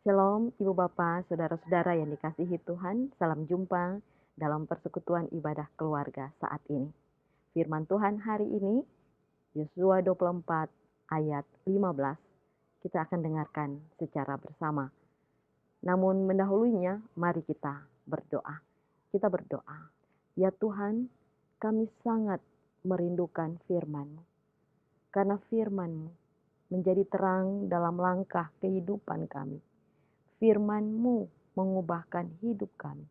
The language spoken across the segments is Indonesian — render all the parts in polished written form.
Shalom, Ibu Bapak, Saudara-saudara yang dikasihi Tuhan. Salam jumpa dalam persekutuan ibadah keluarga saat ini. Firman Tuhan hari ini, Yosua 24 ayat 15, kita akan dengarkan secara bersama. Namun mendahulunya, mari kita berdoa. Kita berdoa. Ya Tuhan, kami sangat merindukan firman-Mu. Karena firman-Mu menjadi terang dalam langkah kehidupan kami. Firman-Mu mengubahkan hidup kami.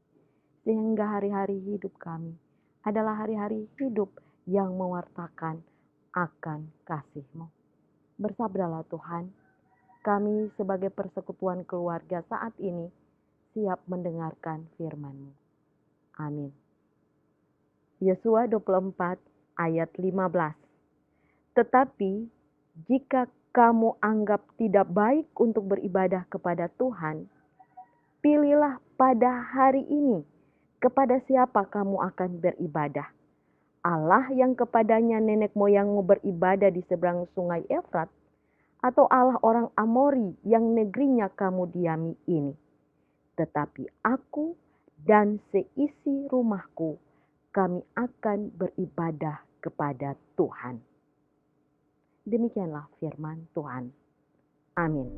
Sehingga hari-hari hidup kami adalah hari-hari hidup yang mewartakan akan kasih-Mu. Bersabdalah Tuhan, kami sebagai persekutuan keluarga saat ini siap mendengarkan firman-Mu. Amin. Yosua 24 ayat 15. Tetapi jika kamu anggap tidak baik untuk beribadah kepada Tuhan, pilihlah pada hari ini kepada siapa kamu akan beribadah. Allah yang kepadanya nenek moyangmu beribadah di seberang sungai Efrat, atau Allah orang Amori yang negerinya kamu diami ini. Tetapi aku dan seisi rumahku, kami akan beribadah kepada Tuhan. Demikianlah firman Tuhan. Amin.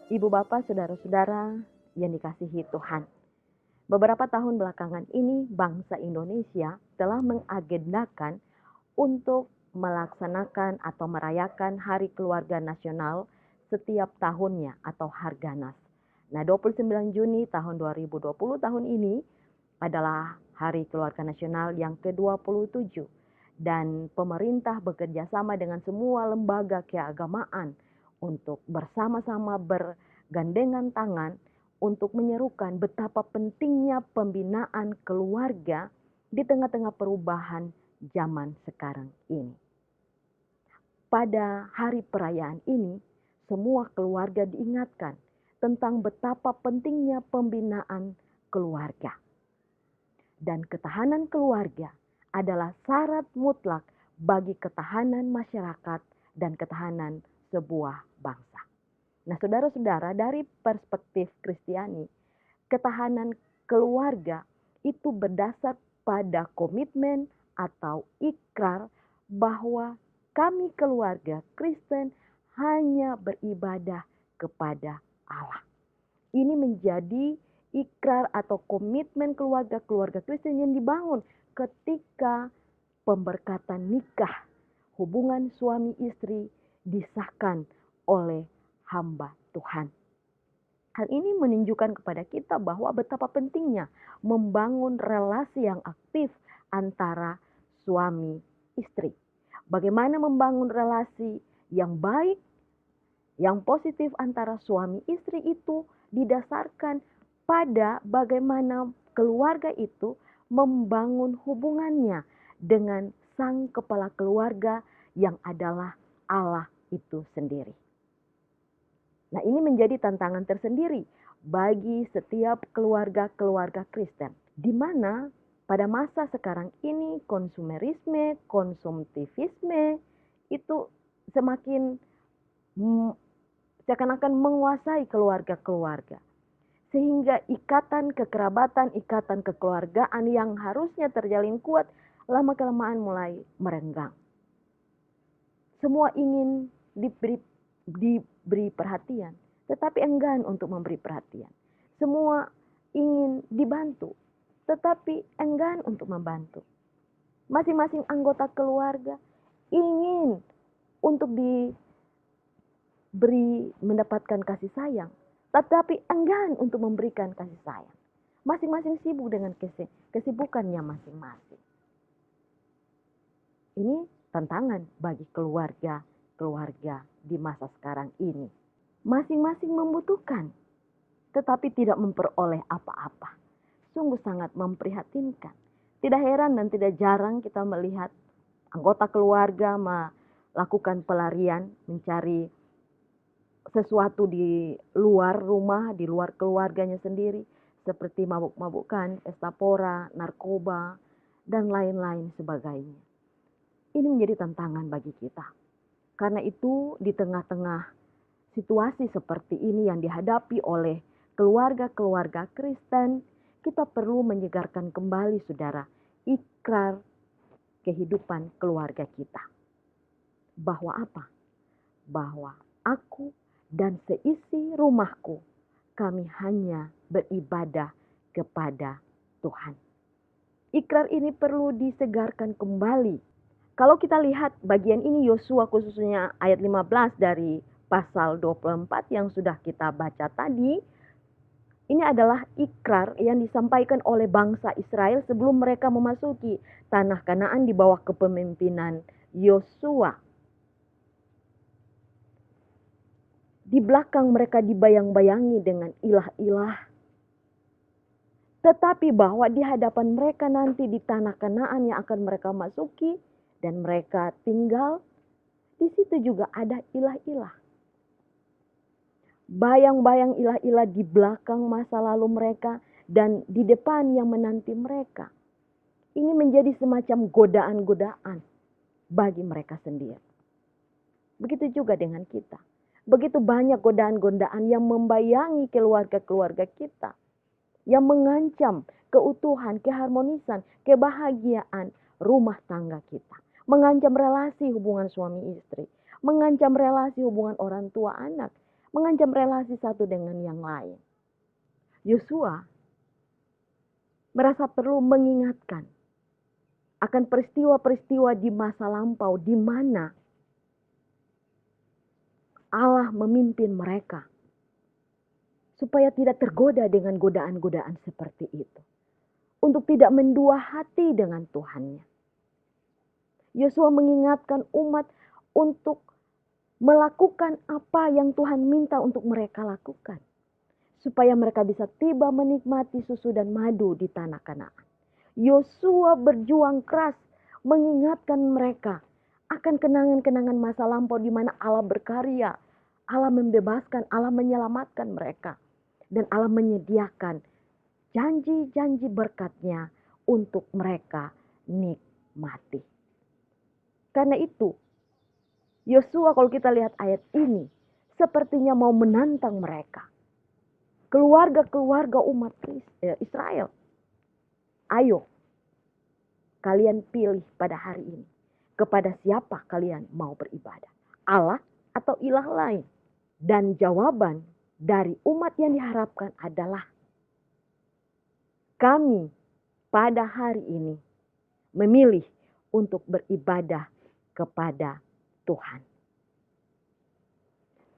Ibu bapak, saudara-saudara yang dikasihi Tuhan. Beberapa tahun belakangan ini bangsa Indonesia telah mengagendakan untuk melaksanakan atau merayakan Hari Keluarga Nasional setiap tahunnya atau Harganas. Nah, 29 Juni tahun 2020 tahun ini adalah Hari Keluarga Nasional yang ke-27 dan pemerintah bekerja sama dengan semua lembaga keagamaan untuk bersama-sama bergandengan tangan untuk menyerukan betapa pentingnya pembinaan keluarga di tengah-tengah perubahan zaman sekarang ini. Pada hari perayaan ini, semua keluarga diingatkan tentang betapa pentingnya pembinaan keluarga. Dan ketahanan keluarga adalah syarat mutlak bagi ketahanan masyarakat dan ketahanan sebuah bangsa. Nah, saudara-saudara, dari perspektif Kristiani, ketahanan keluarga itu berdasar pada komitmen atau ikrar bahwa kami keluarga Kristen hanya beribadah kepada Allah. Ini menjadi ikrar atau komitmen keluarga-keluarga Kristen yang dibangun ketika pemberkatan nikah, hubungan suami istri disahkan oleh hamba Tuhan. Hal ini menunjukkan kepada kita bahwa betapa pentingnya membangun relasi yang aktif antara suami istri. Bagaimana membangun relasi yang baik, yang positif antara suami istri itu didasarkan pada bagaimana keluarga itu membangun hubungannya dengan sang kepala keluarga yang adalah Allah itu sendiri. Nah, ini menjadi tantangan tersendiri bagi setiap keluarga-keluarga Kristen, di mana pada masa sekarang ini konsumerisme, konsumtivisme itu semakin seakan-akan menguasai keluarga-keluarga. Sehingga ikatan kekerabatan, ikatan kekeluargaan yang harusnya terjalin kuat, lama-kelamaan mulai merenggang. Semua ingin diberi perhatian, tetapi enggan untuk memberi perhatian. Semua ingin dibantu, tetapi enggan untuk membantu. Masing-masing anggota keluarga ingin untuk mendapatkan kasih sayang, tetapi enggan untuk memberikan kasih sayang. Masing-masing sibuk dengan kesibukannya masing-masing. Ini tantangan bagi keluarga di masa sekarang ini. Masing-masing membutuhkan, tetapi tidak memperoleh apa-apa. Sungguh sangat memprihatinkan. Tidak heran dan tidak jarang kita melihat anggota keluarga melakukan pelarian, mencari sesuatu di luar rumah, di luar keluarganya sendiri, seperti mabuk-mabukan, pesta pora, narkoba, dan lain-lain sebagainya. Ini menjadi tantangan bagi kita. Karena itu di tengah-tengah situasi seperti ini yang dihadapi oleh keluarga-keluarga Kristen, kita perlu menyegarkan kembali saudara, ikrar kehidupan keluarga kita. Bahwa apa? Bahwa aku dan seisi rumahku, kami hanya beribadah kepada Tuhan. Ikrar ini perlu disegarkan kembali. Kalau kita lihat bagian ini Yosua khususnya ayat 15 dari pasal 24 yang sudah kita baca tadi, ini adalah ikrar yang disampaikan oleh bangsa Israel sebelum mereka memasuki tanah Kanaan di bawah kepemimpinan Yosua. Di belakang mereka dibayang-bayangi dengan ilah-ilah. Tetapi bahwa di hadapan mereka nanti di tanah Kanaan yang akan mereka masuki dan mereka tinggal, di situ juga ada ilah-ilah. Bayang-bayang ilah-ilah di belakang masa lalu mereka dan di depan yang menanti mereka. Ini menjadi semacam godaan-godaan bagi mereka sendiri. Begitu juga dengan kita. Begitu banyak godaan-godaan yang membayangi keluarga-keluarga kita. Yang mengancam keutuhan, keharmonisan, kebahagiaan rumah tangga kita. Mengancam relasi hubungan suami istri. Mengancam relasi hubungan orang tua anak. Mengancam relasi satu dengan yang lain. Yosua merasa perlu mengingatkan akan peristiwa-peristiwa di masa lampau di mana Allah memimpin mereka supaya tidak tergoda dengan godaan-godaan seperti itu. Untuk tidak mendua hati dengan Tuhannya. Yosua mengingatkan umat untuk melakukan apa yang Tuhan minta untuk mereka lakukan. Supaya mereka bisa tiba menikmati susu dan madu di tanah Kanaan. Yosua berjuang keras mengingatkan mereka akan kenangan-kenangan masa lampau di mana Allah berkarya. Allah membebaskan, Allah menyelamatkan mereka. Dan Allah menyediakan janji-janji berkat-Nya untuk mereka nikmati. Karena itu, Yosua kalau kita lihat ayat ini, sepertinya mau menantang mereka. Keluarga-keluarga umat Israel. Ayo, kalian pilih pada hari ini. Kepada siapa kalian mau beribadah? Allah atau ilah lain? Dan jawaban dari umat yang diharapkan adalah kami pada hari ini memilih untuk beribadah kepada Tuhan.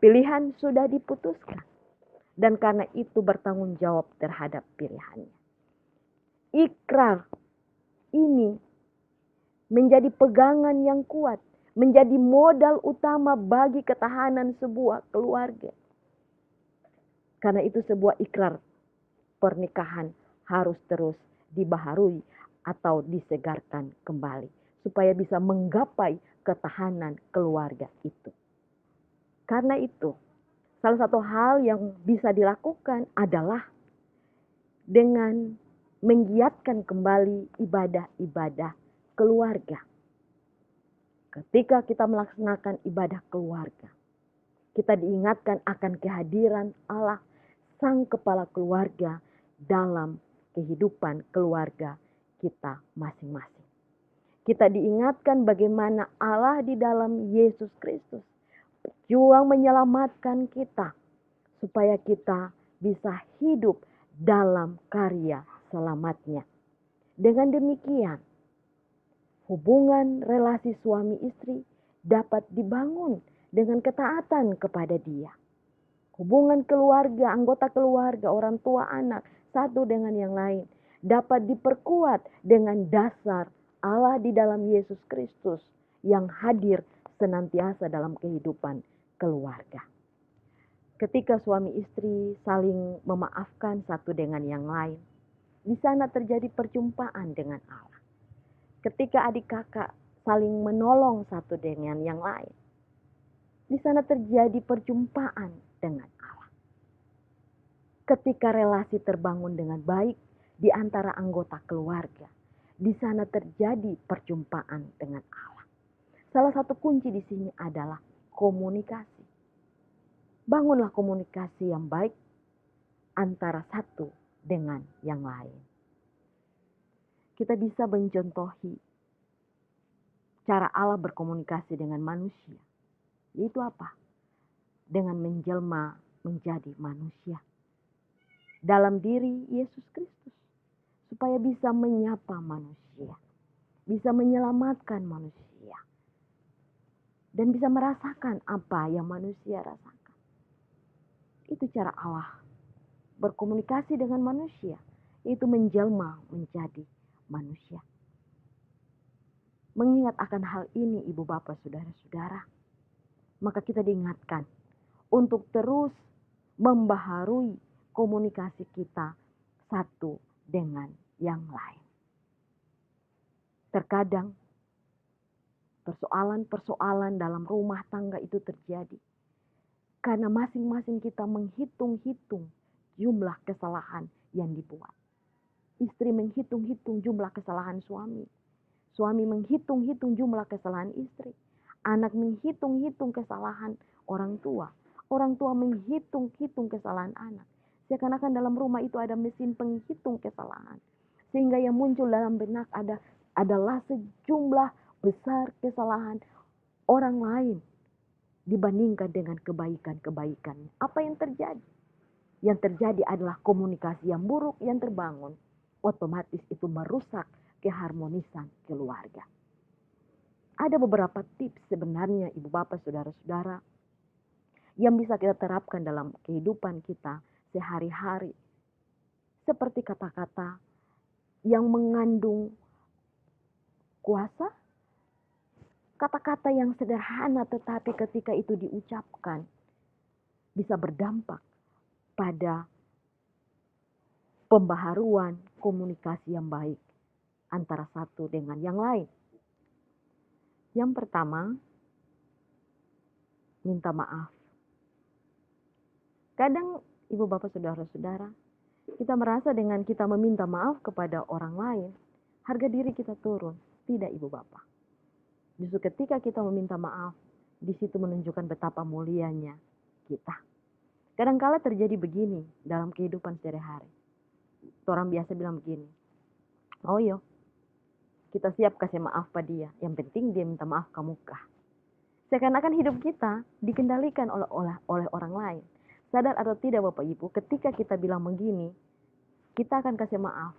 Pilihan sudah diputuskan. Dan karena itu bertanggung jawab terhadap pilihannya. Ikrar ini menjadi pegangan yang kuat. Menjadi modal utama bagi ketahanan sebuah keluarga. Karena itu sebuah ikrar pernikahan harus terus dibaharui atau disegarkan kembali. Supaya bisa menggapai ketahanan keluarga itu. Karena itu, salah satu hal yang bisa dilakukan adalah dengan menggiatkan kembali ibadah-ibadah keluarga. Ketika kita melaksanakan ibadah keluarga, kita diingatkan akan kehadiran Allah, Sang Kepala Keluarga dalam kehidupan keluarga kita masing-masing. Kita diingatkan bagaimana Allah di dalam Yesus Kristus berjuang menyelamatkan kita supaya kita bisa hidup dalam karya selamatnya. Dengan demikian, hubungan relasi suami istri dapat dibangun dengan ketaatan kepada Dia. Hubungan keluarga, anggota keluarga, orang tua anak, satu dengan yang lain dapat diperkuat dengan dasar Allah di dalam Yesus Kristus yang hadir senantiasa dalam kehidupan keluarga. Ketika suami istri saling memaafkan satu dengan yang lain, di sana terjadi perjumpaan dengan Allah. Ketika adik kakak saling menolong satu dengan yang lain, Di sana terjadi perjumpaan dengan Allah. Ketika relasi terbangun dengan baik di antara anggota keluarga, di sana terjadi perjumpaan dengan Allah. Salah satu kunci di sini adalah komunikasi. Bangunlah komunikasi yang baik antara satu dengan yang lain. Kita bisa mencontohi cara Allah berkomunikasi dengan manusia. Yaitu apa? Dengan menjelma menjadi manusia. Dalam diri Yesus Kristus. Supaya bisa menyapa manusia. Bisa menyelamatkan manusia. Dan bisa merasakan apa yang manusia rasakan. Itu cara Allah berkomunikasi dengan manusia. Itu menjelma menjadi manusia. Mengingat akan hal ini ibu bapak saudara-saudara, maka kita diingatkan untuk terus membaharui komunikasi kita satu dengan yang lain. Terkadang persoalan-persoalan dalam rumah tangga itu terjadi karena masing-masing kita menghitung-hitung jumlah kesalahan yang dibuat. Istri menghitung-hitung jumlah kesalahan suami. Suami menghitung-hitung jumlah kesalahan istri. Anak menghitung-hitung kesalahan orang tua. Orang tua menghitung-hitung kesalahan anak. Seakan-akan dalam rumah itu ada mesin penghitung kesalahan. Sehingga yang muncul dalam benak adalah sejumlah besar kesalahan orang lain dibandingkan dengan kebaikan-kebaikannya. Apa yang terjadi? Yang terjadi adalah komunikasi yang buruk yang terbangun. Otomatis itu merusak keharmonisan keluarga. Ada beberapa tips sebenarnya ibu bapak saudara-saudara yang bisa kita terapkan dalam kehidupan kita sehari-hari. Seperti kata-kata yang mengandung kuasa, kata-kata yang sederhana tetapi ketika itu diucapkan bisa berdampak pada pembaharuan komunikasi yang baik antara satu dengan yang lain. Yang pertama, minta maaf. Kadang ibu bapak saudara-saudara, kita merasa dengan kita meminta maaf kepada orang lain, harga diri kita turun. Tidak ibu bapak. Justru ketika kita meminta maaf, di situ menunjukkan betapa mulianya kita. Kadang-kala terjadi begini dalam kehidupan sehari-hari. Orang biasa bilang begini, oh yo, kita siap kasih maaf pada dia. Yang penting dia minta maaf ke muka. Seakan-akan hidup kita dikendalikan oleh orang lain. Sadar atau tidak Bapak Ibu, ketika kita bilang begini, kita akan kasih maaf.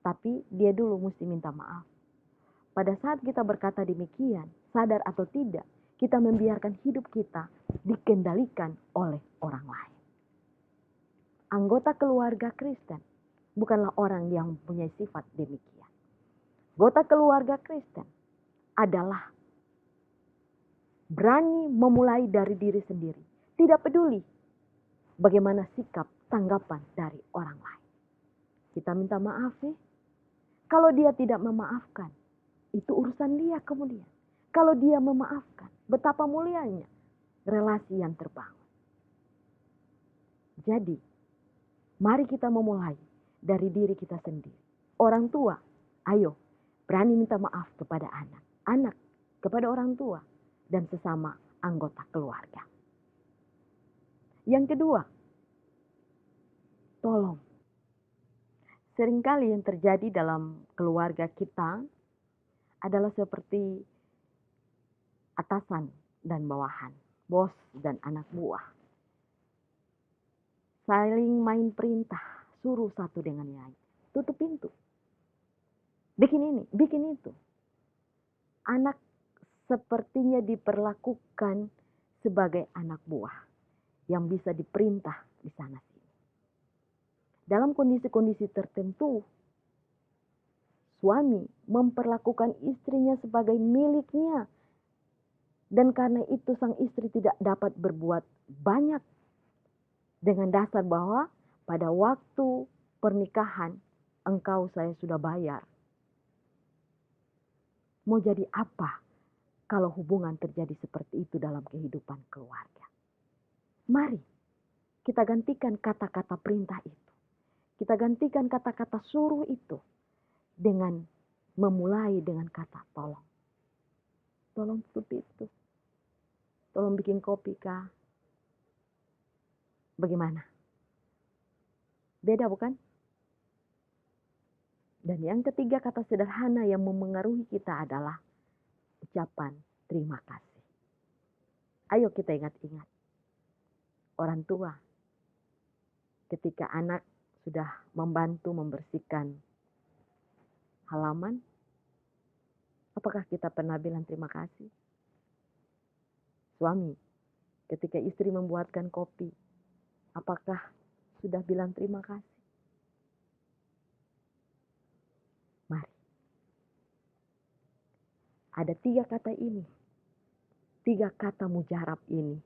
Tapi dia dulu mesti minta maaf. Pada saat kita berkata demikian, sadar atau tidak, kita membiarkan hidup kita dikendalikan oleh orang lain. Anggota keluarga Kristen bukanlah orang yang mempunyai sifat demikian. Anggota keluarga Kristen adalah berani memulai dari diri sendiri. Tidak peduli bagaimana sikap tanggapan dari orang lain. Kita minta maaf ya. Kalau dia tidak memaafkan, itu urusan dia kemudian. Kalau dia memaafkan, betapa mulianya relasi yang terbangun. Jadi, mari kita memulai dari diri kita sendiri. Orang tua, ayo berani minta maaf kepada anak. Anak kepada orang tua dan sesama anggota keluarga. Yang kedua, tolong. Seringkali yang terjadi dalam keluarga kita adalah seperti atasan dan bawahan, bos dan anak buah. Saling main perintah, suruh satu dengan yang lain. Tutup pintu. Bikin ini, bikin itu. Anak sepertinya diperlakukan sebagai anak buah yang bisa diperintah di sana sini. Dalam kondisi-kondisi tertentu, suami memperlakukan istrinya sebagai miliknya. Dan karena itu sang istri tidak dapat berbuat banyak. Dengan dasar bahwa pada waktu pernikahan, engkau saya sudah bayar. Mau jadi apa kalau hubungan terjadi seperti itu dalam kehidupan keluarga. Mari kita gantikan kata-kata perintah itu. Kita gantikan kata-kata suruh itu dengan memulai dengan kata tolong. Tolong tutup itu. Tolong bikin kopi kah? Bagaimana? Beda bukan? Dan yang ketiga kata sederhana yang memengaruhi kita adalah ucapan terima kasih. Ayo kita ingat-ingat. Orang tua ketika anak sudah membantu membersihkan halaman, apakah kita pernah bilang terima kasih? Suami ketika istri membuatkan kopi, apakah sudah bilang terima kasih? Mari. Ada 3 kata ini. 3 kata mujarab ini.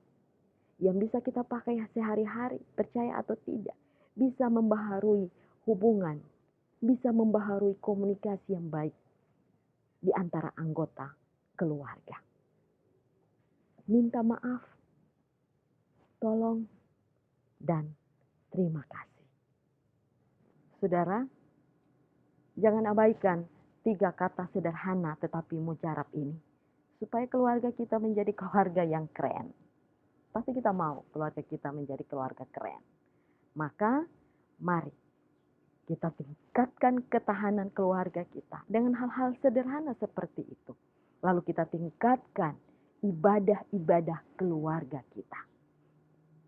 Yang bisa kita pakai sehari-hari, percaya atau tidak. Bisa membaharui hubungan. Bisa membaharui komunikasi yang baik. Di antara anggota keluarga. Minta maaf. Tolong. Dan terima kasih. Saudara, jangan abaikan 3 kata sederhana tetapi mujarab ini. Supaya keluarga kita menjadi keluarga yang keren. Pasti kita mau keluarga kita menjadi keluarga keren. Maka mari kita tingkatkan ketahanan keluarga kita dengan hal-hal sederhana seperti itu. Lalu kita tingkatkan ibadah-ibadah keluarga kita.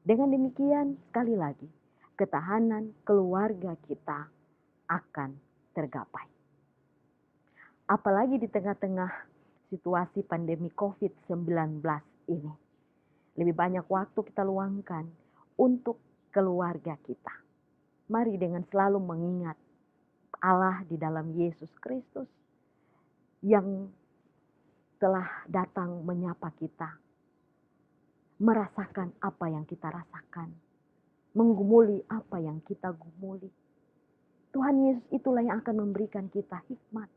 Dengan demikian sekali lagi ketahanan keluarga kita akan tergapai. Apalagi di tengah-tengah situasi pandemi COVID-19 ini. Lebih banyak waktu kita luangkan untuk keluarga kita. Mari dengan selalu mengingat Allah di dalam Yesus Kristus yang telah datang menyapa kita. Merasakan apa yang kita rasakan. Menggumuli apa yang kita gumuli. Tuhan Yesus itulah yang akan memberikan kita hikmat.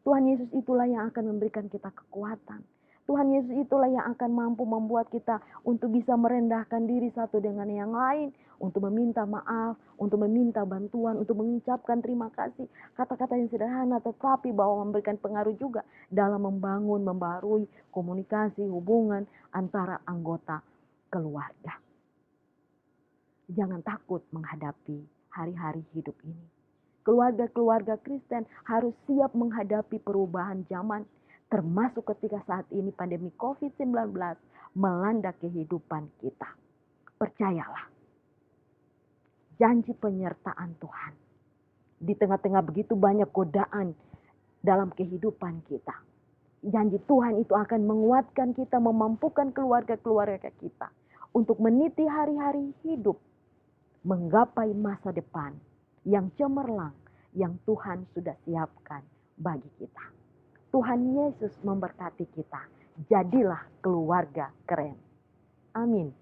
Tuhan Yesus itulah yang akan memberikan kita kekuatan. Tuhan Yesus itulah yang akan mampu membuat kita untuk bisa merendahkan diri satu dengan yang lain. Untuk meminta maaf, untuk meminta bantuan, untuk mengucapkan terima kasih. Kata-kata yang sederhana tetapi bahwa memberikan pengaruh juga dalam membangun, membarui komunikasi, hubungan antara anggota keluarga. Jangan takut menghadapi hari-hari hidup ini. Keluarga-keluarga Kristen harus siap menghadapi perubahan zaman. Termasuk ketika saat ini pandemi COVID-19 melanda kehidupan kita. Percayalah. Janji penyertaan Tuhan. Di tengah-tengah begitu banyak godaan dalam kehidupan kita. Janji Tuhan itu akan menguatkan kita, memampukan keluarga-keluarga kita. Untuk meniti hari-hari hidup. Menggapai masa depan yang cemerlang yang Tuhan sudah siapkan bagi kita. Tuhan Yesus memberkati kita. Jadilah keluarga keren. Amin.